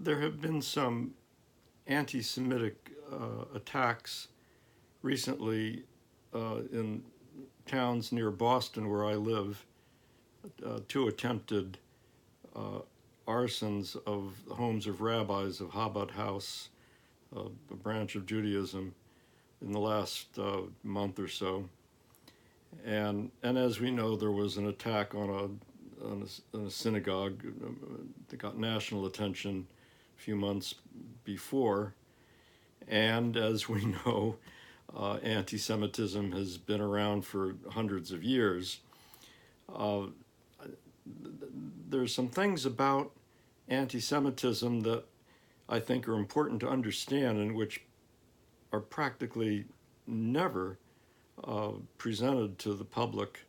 There have been some anti-Semitic attacks recently in towns near Boston where I live, two attempted uh, arsons of the homes of rabbis of Chabad House, a branch of Judaism, in the last month or so. And as we know, there was an attack on a synagogue that got national attention a few months before. And as we know, anti-Semitism has been around for hundreds of years. Uh, there's some things about anti-Semitism that I think are important to understand and which are practically never presented to the public,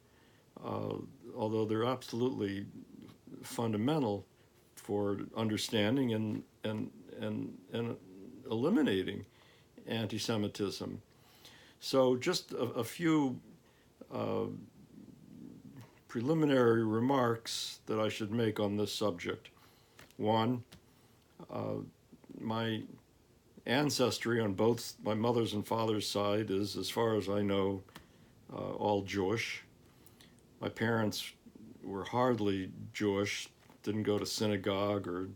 uh, although they're absolutely fundamental for understanding and eliminating anti-Semitism. So just a few uh, preliminary remarks that I should make on this subject. One, my ancestry on both my mother's and father's side is, as far as I know, all Jewish. My parents were hardly Jewish, didn't go to synagogue or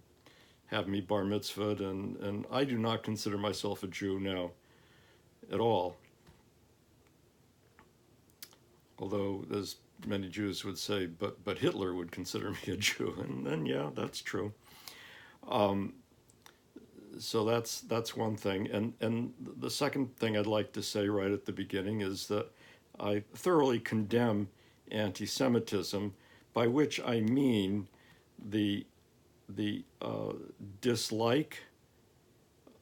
have me bar mitzvahed, and I do not consider myself a Jew now at all. Although, as many Jews would say, but Hitler would consider me a Jew, and yeah, that's true. Um, so that's one thing, and the second thing I'd like to say right at the beginning is that I thoroughly condemn anti-Semitism, by which I mean the dislike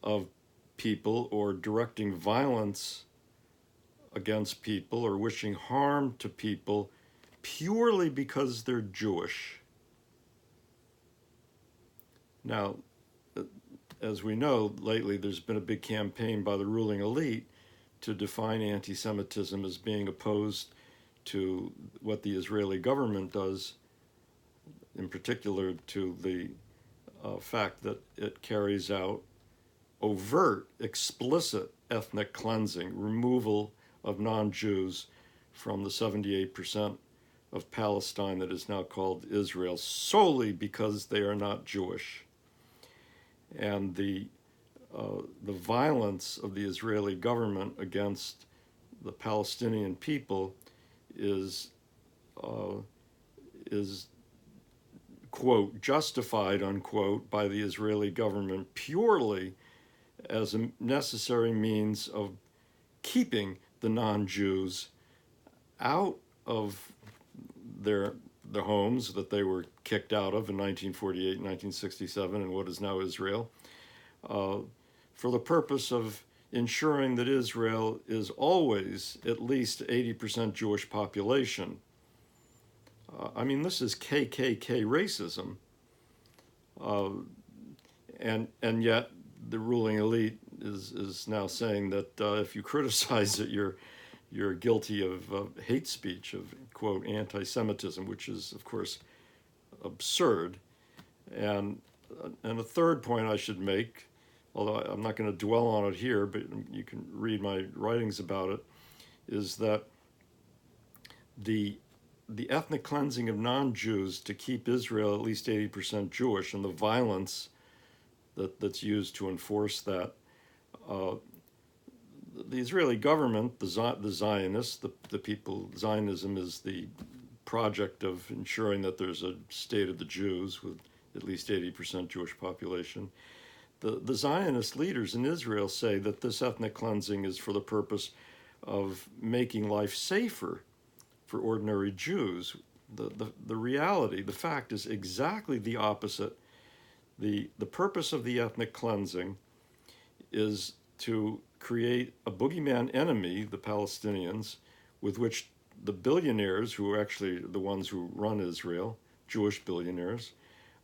of people or directing violence against people or wishing harm to people purely because they're Jewish. Now, as we know, lately there's been a big campaign by the ruling elite to define anti-Semitism as being opposed to what the Israeli government does, in particular to the fact that it carries out overt, explicit ethnic cleansing, removal of non-Jews from the 78% of Palestine that is now called Israel, solely because they are not Jewish. And the violence of the Israeli government against the Palestinian people is quote, justified, unquote, by the Israeli government purely as a necessary means of keeping the non-Jews out of their homes that they were kicked out of in 1948 and 1967 in what is now Israel, for the purpose of ensuring that Israel is always at least 80% Jewish population. I mean, this is KKK racism, and yet the ruling elite is now saying that if you criticize it, you're guilty of hate speech, of quote anti-Semitism, which is of course absurd. And a third point I should make, although I'm not going to dwell on it here, but you can read my writings about it, is that the ethnic cleansing of non-Jews to keep Israel at least 80% Jewish and the violence that's used to enforce that. The Israeli government, the Zionists, the people, Zionism is the project of ensuring that there's a state of the Jews with at least 80% Jewish population. The Zionist leaders in Israel say that this ethnic cleansing is for the purpose of making life safer for ordinary Jews. The reality, the fact is exactly the opposite. The purpose of the ethnic cleansing is to create a boogeyman enemy, the Palestinians, with which the billionaires, who are actually the ones who run Israel, Jewish billionaires,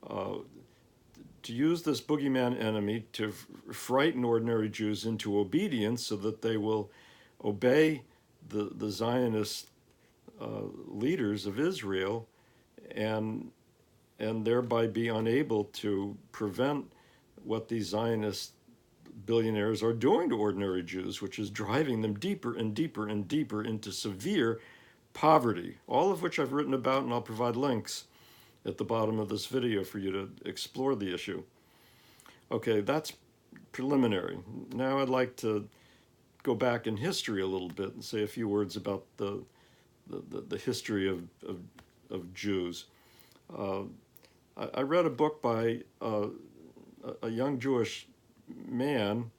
to use this boogeyman enemy to frighten ordinary Jews into obedience so that they will obey the Zionist leaders of Israel and thereby be unable to prevent what these Zionist billionaires are doing to ordinary Jews, which is driving them deeper and deeper and deeper into severe poverty, all of which I've written about, and I'll provide links at the bottom of this video for you to explore the issue. Okay, that's preliminary. Now I'd like to go back in history a little bit and say a few words about the history of Jews. I read a book by a young Jewish man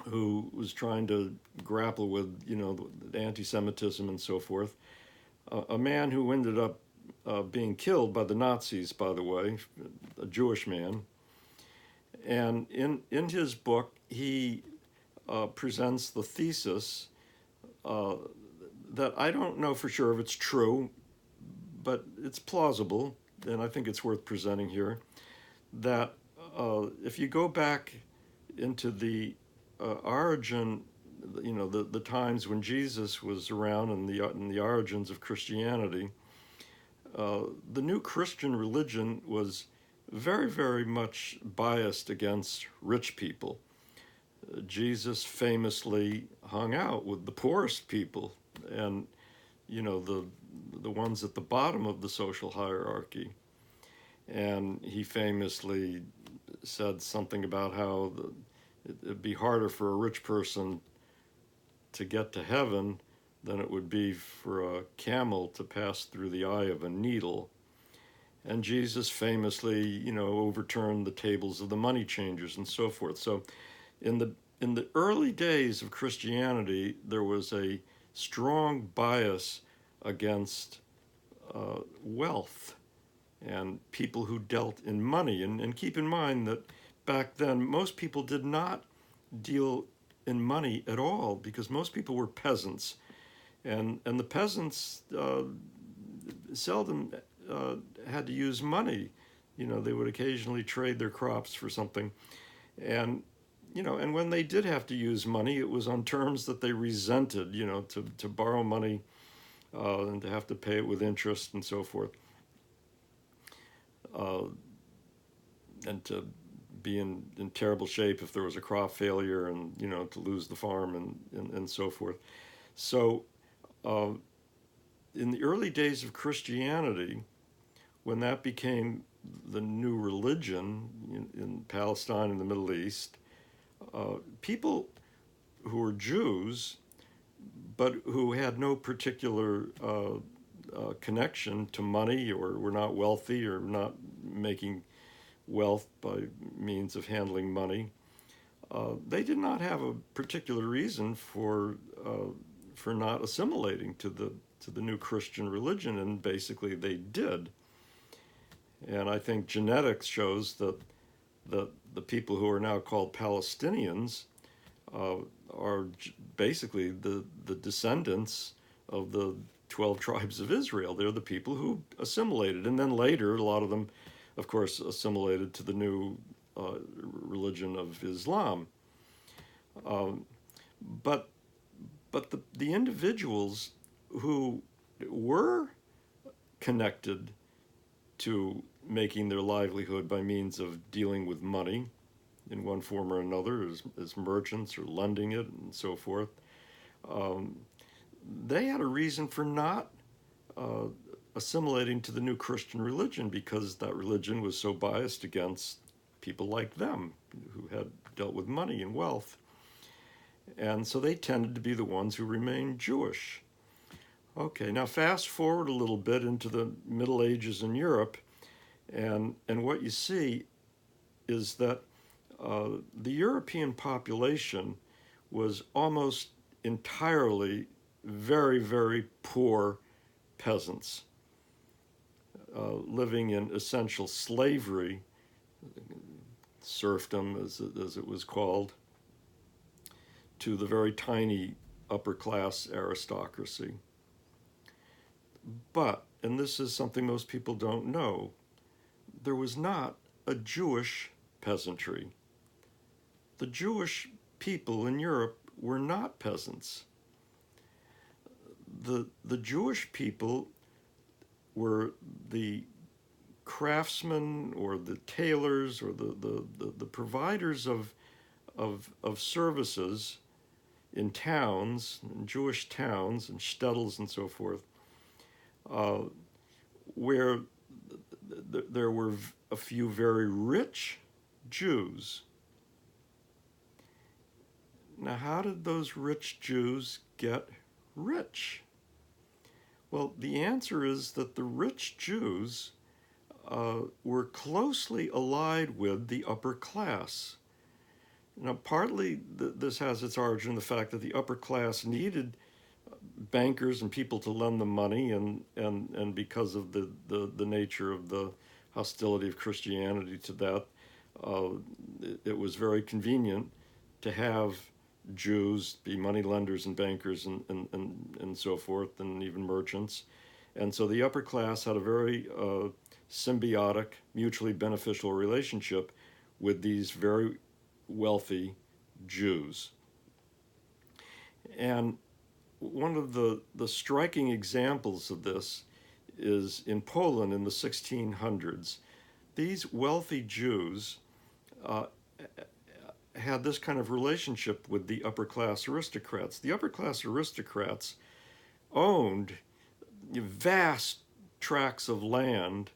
who was trying to grapple with, anti-Semitism and so forth. A man who ended up being killed by the Nazis, by the way, a Jewish man. And in his book, he presents the thesis that I don't know for sure if it's true, but it's plausible, and I think it's worth presenting here, that if you go back into the origin, the times when Jesus was around and the origins of Christianity, the new Christian religion was very, very much biased against rich people. Jesus famously hung out with the poorest people and, the ones at the bottom of the social hierarchy. And he famously said something about how it'd be harder for a rich person to get to heaven than it would be for a camel to pass through the eye of a needle. And Jesus famously, overturned the tables of the money changers and so forth. So in the early days of Christianity, there was a strong bias against wealth and people who dealt in money. And keep in mind that back then, most people did not deal in money at all because most people were peasants. And the peasants seldom had to use money. They would occasionally trade their crops for something. And when they did have to use money, it was on terms that they resented, to borrow money and to have to pay it with interest and so forth. And to be in terrible shape if there was a crop failure and, to lose the farm and so forth. So in the early days of Christianity, when that became the new religion in Palestine and the Middle East, people who were Jews, but who had no particular connection to money or were not wealthy or not making wealth by means of handling money, they did not have a particular reason for not assimilating to the new Christian religion, and basically they did. And I think genetics shows that the people who are now called Palestinians are basically the descendants of the 12 tribes of Israel. They're the people who assimilated. And then later, a lot of them, of course, assimilated to the new religion of Islam. But the individuals who were connected to making their livelihood by means of dealing with money in one form or another, as merchants or lending it and so forth, they had a reason for not assimilating to the new Christian religion because that religion was so biased against people like them who had dealt with money and wealth. And so they tended to be the ones who remained Jewish. Okay, now fast forward a little bit into the Middle Ages in Europe, and what you see is that the European population was almost entirely very, very poor peasants living in essential slavery, serfdom as it was called, to the very tiny upper class aristocracy. But, and this is something most people don't know, there was not a Jewish peasantry. The Jewish people in Europe were not peasants. The Jewish people were the craftsmen or the tailors or the providers of services in towns, in Jewish towns and shtetls and so forth, uh, where there were a few very rich Jews. Now, how did those rich Jews get rich? Well, the answer is that the rich Jews were closely allied with the upper class. Now, partly this has its origin in the fact that the upper class needed bankers and people to lend them money, and because of the nature of the hostility of Christianity to that, it was very convenient to have Jews be money lenders and bankers and so forth, and even merchants. And so the upper class had a very symbiotic, mutually beneficial relationship with these very wealthy Jews. And one of the striking examples of this is in Poland in the 1600s. These wealthy Jews uh, had this kind of relationship with the upper class aristocrats. The upper class aristocrats owned vast tracts of land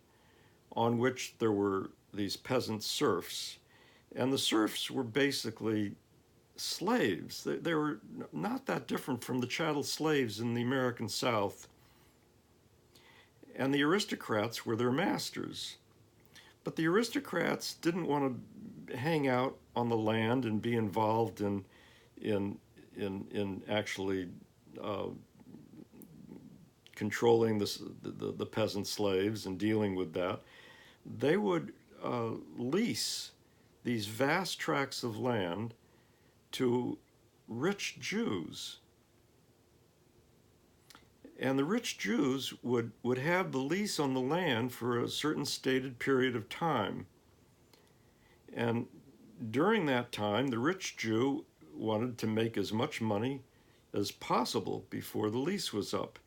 on which there were these peasant serfs. And the serfs were basically slaves. They were not that different from the chattel slaves in the American South. And the aristocrats were their masters. But the aristocrats didn't want to hang out on the land and be involved in actually controlling the peasant slaves and dealing with that. They would lease these vast tracts of land to rich Jews. And the rich Jews would have the lease on the land for a certain stated period of time. And during that time, the rich Jew wanted to make as much money as possible before the lease was up.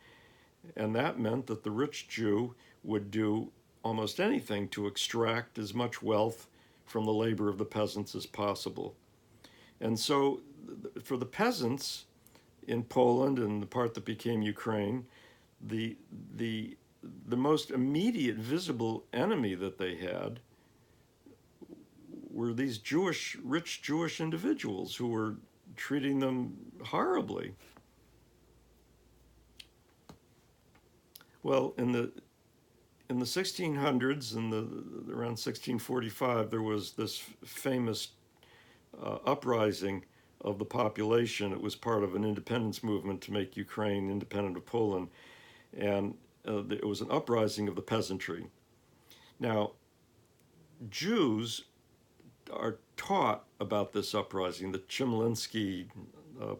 And that meant that the rich Jew would do almost anything to extract as much wealth from the labor of the peasants as possible. And so for the peasants in Poland and the part that became Ukraine, the most immediate visible enemy that they had were these rich Jewish individuals who were treating them horribly. Well, in the 1600s and around 1645, there was this famous uprising of the population. It was part of an independence movement to make Ukraine independent of Poland, and it was an uprising of the peasantry. Now, Jews are taught about this uprising, the Chemlinsky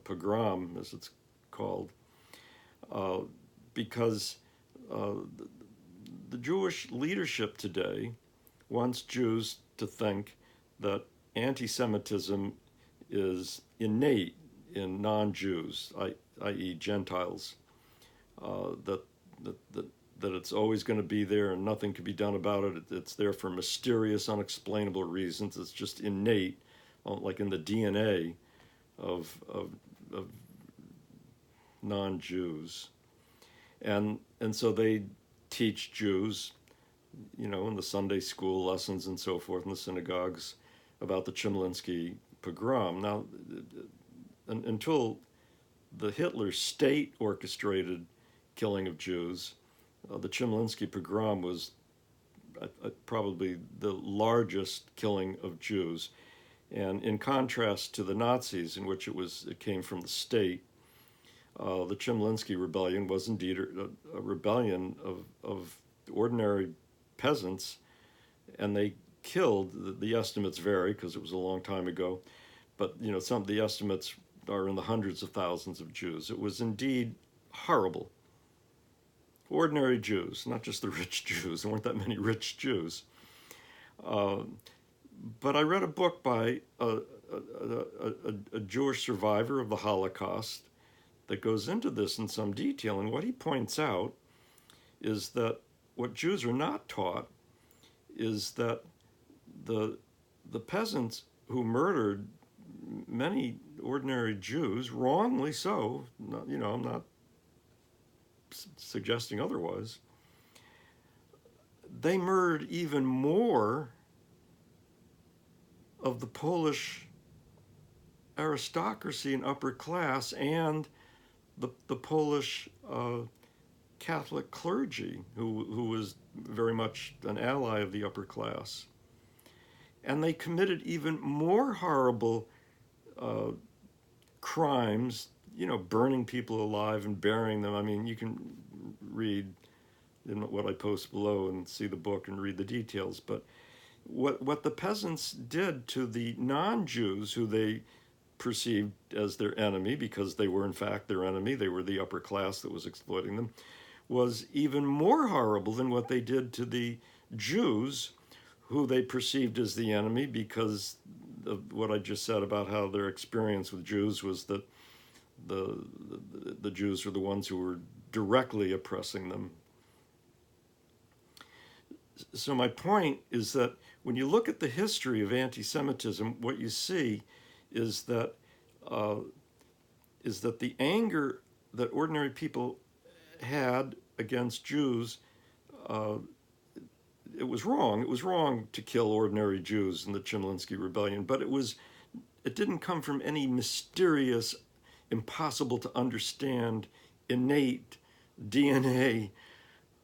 pogrom, as it's called, because the Jewish leadership today wants Jews to think that anti-Semitism is innate in non-Jews, i.e. Gentiles, that it's always going to be there and nothing can be done about it. It's there for mysterious, unexplainable reasons. It's just innate, like in the DNA of non-Jews. And so they teach Jews, in the Sunday school lessons and so forth in the synagogues about the Chemlinsky pogrom. Now, until the Hitler state-orchestrated killing of Jews, the Chemlinsky pogrom was probably the largest killing of Jews. And in contrast to the Nazis, in which it came from the state, the Chemlinsky rebellion was indeed a rebellion of ordinary peasants, and they killed, the estimates vary because it was a long time ago, but some of the estimates are in the hundreds of thousands of Jews. It was indeed horrible. Ordinary Jews, not just the rich Jews. There weren't that many rich Jews. But I read a book by a Jewish survivor of the Holocaust that goes into this in some detail. And what he points out is that what Jews are not taught is that the peasants who murdered many ordinary Jews, wrongly so, I'm not suggesting otherwise, they murdered even more of the Polish aristocracy and upper class and the Polish Catholic clergy, who was very much an ally of the upper class. And they committed even more horrible crimes, burning people alive and burying them. I mean, you can read in what I post below and see the book and read the details. But what the peasants did to the non-Jews, who they perceived as their enemy, because they were in fact their enemy, they were the upper class that was exploiting them, was even more horrible than what they did to the Jews, who they perceived as the enemy because of what I just said about how their experience with Jews was that the Jews were the ones who were directly oppressing them. So my point is that when you look at the history of anti-Semitism, what you see is that the anger that ordinary people had against Jews, it was wrong. It was wrong to kill ordinary Jews in the Chemlinsky Rebellion, but it didn't come from any mysterious, impossible to understand, innate DNA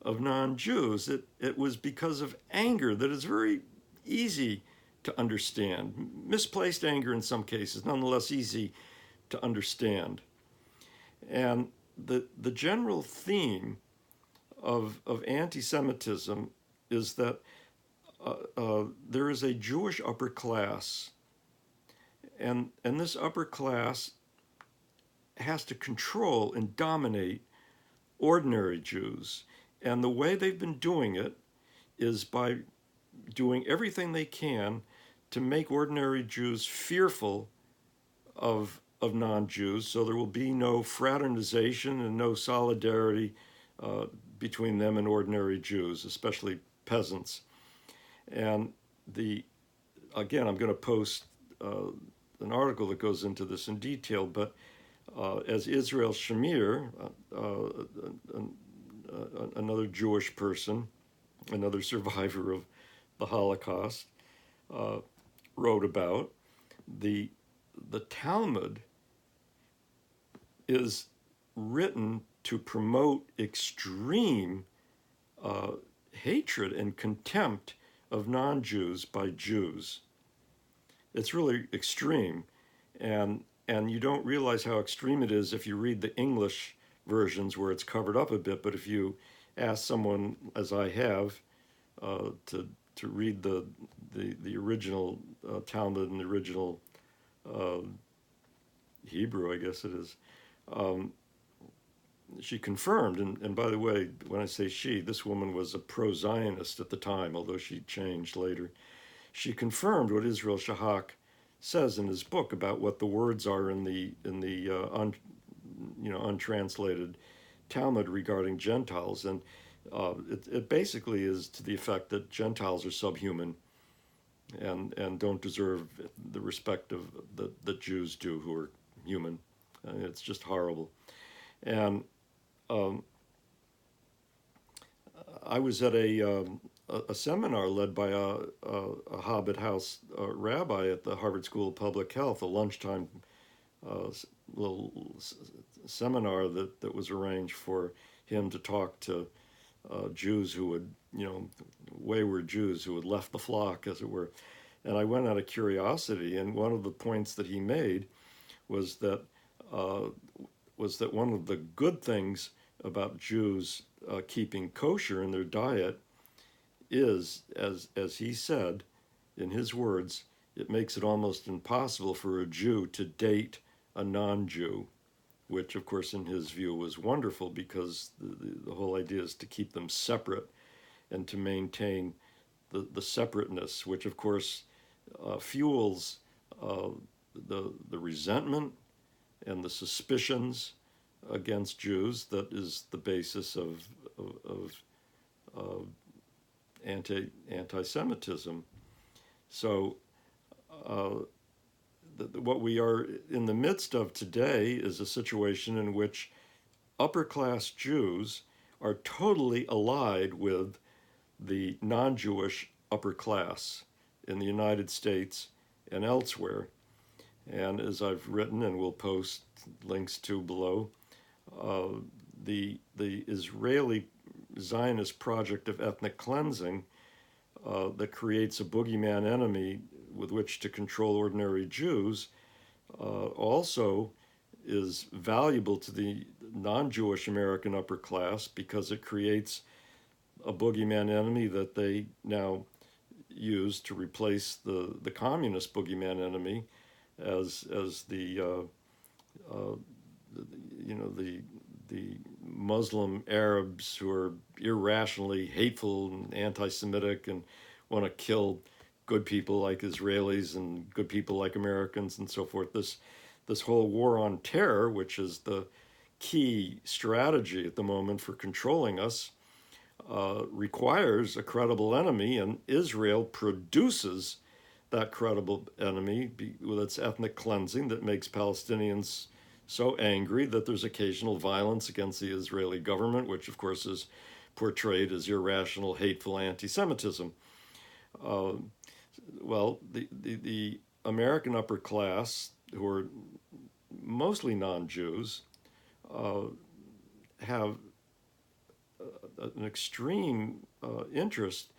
of non-Jews. It was because of anger that is very easy to understand. Misplaced anger in some cases, nonetheless easy to understand. And the general theme of anti-Semitism is that there is a Jewish upper class, and this upper class has to control and dominate ordinary Jews. And the way they've been doing it is by doing everything they can to make ordinary Jews fearful of non-Jews, so there will be no fraternization and no solidarity between them and ordinary Jews, especially peasants. And again, I'm going to post an article that goes into this in detail, but as Israel Shamir, another Jewish person, another survivor of the Holocaust, wrote about, the Talmud is written to promote extreme hatred and contempt of non-Jews by Jews. It's really extreme, and you don't realize how extreme it is if you read the English versions where it's covered up a bit. But if you ask someone, as I have, to read the original Talmud and the original Hebrew, I guess it is, she confirmed, and by the way, when I say she, this woman was a pro-Zionist at the time, although she changed later. She confirmed what Israel Shahak says in his book about what the words are in the untranslated Talmud regarding Gentiles, and it basically is to the effect that Gentiles are subhuman and don't deserve the respect of that Jews do, who are human. It's just horrible. And I was at a seminar led by a Hobbit House rabbi at the Harvard School of Public Health, a lunchtime little seminar that was arranged for him to talk to Jews who would, wayward Jews who had left the flock, as it were. And I went out of curiosity, and one of the points that he made was that one of the good things about Jews keeping kosher in their diet is, as he said, in his words, it makes it almost impossible for a Jew to date a non-Jew, which, of course, in his view was wonderful, because the whole idea is to keep them separate and to maintain the separateness, which, of course, fuels the resentment and the suspicions against Jews that is the basis of anti-Semitism. So what we are in the midst of today is a situation in which upper-class Jews are totally allied with the non-Jewish upper class in the United States and elsewhere. And as I've written and will post links to below, the Israeli Zionist project of ethnic cleansing that creates a boogeyman enemy with which to control ordinary Jews also is valuable to the non-Jewish American upper class because it creates a boogeyman enemy that they now use to replace the communist boogeyman enemy as the the Muslim Arabs who are irrationally hateful and anti-Semitic and want to kill good people like Israelis and good people like Americans and so forth. This whole war on terror, which is the key strategy at the moment for controlling us, requires a credible enemy, and Israel produces that credible enemy with its ethnic cleansing that makes Palestinians so angry that there's occasional violence against the Israeli government, which of course is portrayed as irrational, hateful anti-Semitism. Well, the American upper class, who are mostly non-Jews, have an extreme interest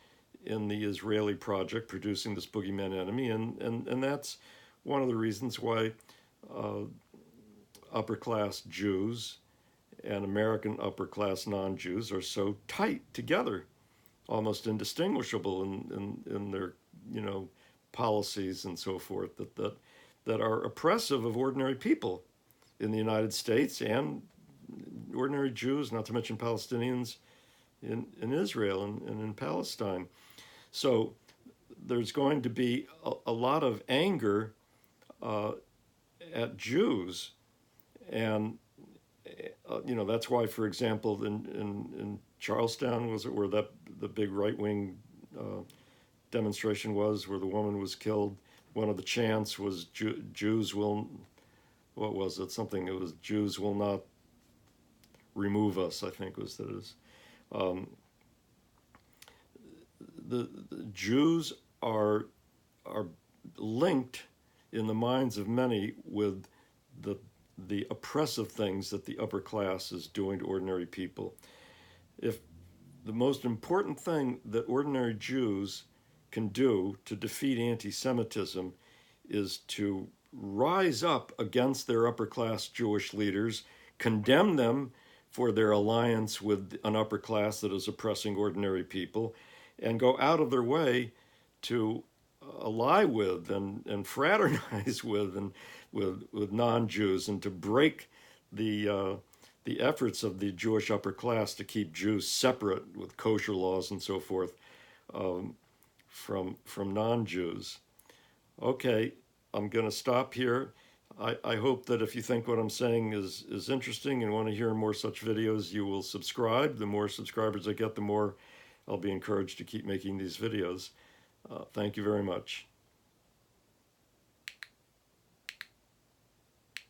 in the Israeli project producing this boogeyman enemy, and that's one of the reasons why upper-class Jews and American upper-class non-Jews are so tight together, almost indistinguishable in their policies and so forth that are oppressive of ordinary people in the United States and ordinary Jews, not to mention Palestinians in Israel and in Palestine. So there's going to be a lot of anger at Jews, and that's why, for example, in Charlestown, was it where the big right-wing demonstration was, where the woman was killed? One of the chants was Jews will, what was it? Something, it was Jews will not remove us, I think was that is. The Jews are linked in the minds of many with the oppressive things that the upper class is doing to ordinary people. If the most important thing that ordinary Jews can do to defeat anti-Semitism is to rise up against their upper class Jewish leaders, condemn them for their alliance with an upper class that is oppressing ordinary people, and go out of their way to ally with and fraternize with non-Jews, and to break the efforts of the Jewish upper class to keep Jews separate with kosher laws and so forth from non-Jews. Okay, I'm going to stop here. I hope that if you think what I'm saying is interesting and want to hear more such videos, you will subscribe. The more subscribers I get, the more I'll be encouraged to keep making these videos. Thank you very much.